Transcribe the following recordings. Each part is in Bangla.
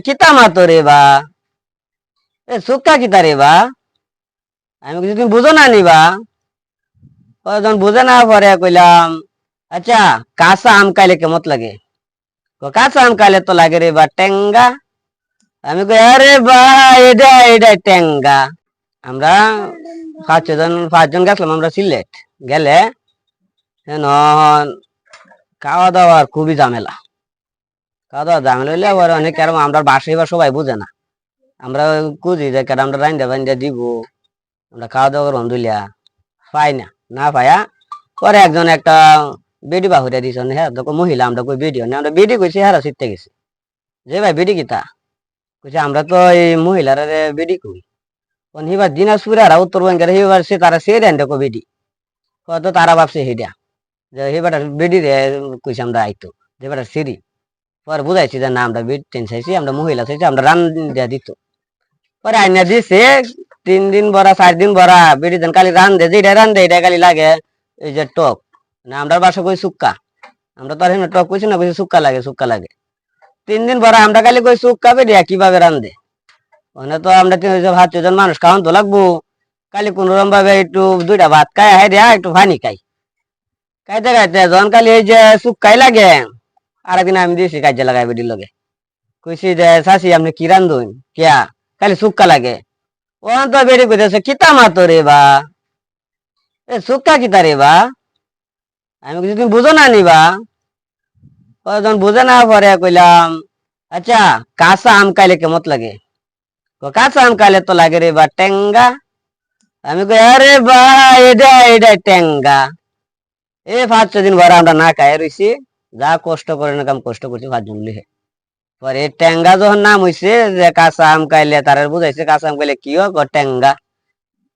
কিতা মাতো রে বা এ সুক্কা কিতা রে বা আমি কিছু তুমি বুঝো না নিবা যখন বুঝে না পরে কইলাম আচ্ছা কাঁচা আম খাইলে কেমত লাগে কাঁচা আম খাইলে তো লাগে রে বা টেঙ্গা আমি কই আরে বা এটা এটা টেঙ্গা আমরা পাঁচজন গেছিলাম আমরা সিলেট গেলে খাওয়া দাওয়ার খুবই ঝামেলা খাওয়া দাওয়া ঝামেলা হইলে আবার অনেক আর আমরা বাসায় বা সবাই বুঝে না আমরা খুঁজি যে কেন আমরা রাইন্দা বাইন্দা দিব আমরা খাওয়া দাওয়া রন্ধুলিয়া পাই না না পায়া পরে একজন একটা বেডি বাহুরা দিছ হ্যাঁ দেখো মহিলা আমরা কই বেডি আমরা বেডি কইছি হ্যাঁ শিখতে গেছি যে ভাই বেডি কিতা কইছে আমরা তো এই মহিলার বেডি কই হিবার দিনাজপুরে আর উত্তরবঙ্গের হিবার সে তারা সে দেন দেখো বেডি কত তারা ভাবছে হিডা যে হিবাটা বেডি রে কইছে আমরা আইতো যে বেটা সিরি পরে বুঝাইছি যে না আমরা বেড টেন চাইছি আমরা মহিলা চাইছি আমরা রান দিয়া দিত পরে আইনা দিছে 3 দিন ভরা 4 দিন ভরা বেডি দেন খালি রান দে যেটা রান দে এটা খালি লাগে এই যে টক না আমরা বাসা কই সুক্কা আমরা তো আর এমনি টক কইছি না কইছি সুক্কা লাগে 3 দিন ভরা আমরা খালি কই সুক্কা বেডি কিভাবে রান দে ওখানে তো আমরা 3 জন মানুষ খাওয়ান তো লাগবো খালি কোনরকম ভাবে একটু 2টা ভাত খাই হাই দেয়া একটু পানি খাই খাইতে খাইতে যখন খালি এই যে সুক্কাই লাগে আরেকদিন আমি দিয়েছি কাজে লাগাই বেডির লগে কইছি যে চাষি আপনি কি রান্ধুন কিয়া খালি সুক্কা লাগে ওখান তো বেডি কইতেছে কিতা মাতো রে বা এ সুক্কা কিতা রে বা আমি কিছু তুমি বুঝো না নিবা যখন বুঝে না পরে কইলাম আচ্ছা কাঁচা আম খাইলে কেমত লাগে কাঁচা আম খাইলে তো লাগে রে বা টেঙ্গা আমি কই আরে বা এটা এটা টেঙ্গা 5-6 দিন ভরা আমরা না খাই রইছি যা কষ্ট করে না কাম কষ্ট করছি 5 জন লিখে পরে টেঙ্গা যখন নাম হইছে যে কাঁচা আম খাইলে তারা বুঝাইছে কাঁচা আম খাইলে কি হোক টেঙ্গা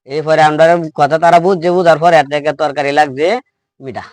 এরপরে আমরা কথা তারা বুঝছে বুঝার পরে এর থেকে তরকারি লাগছে মিঠা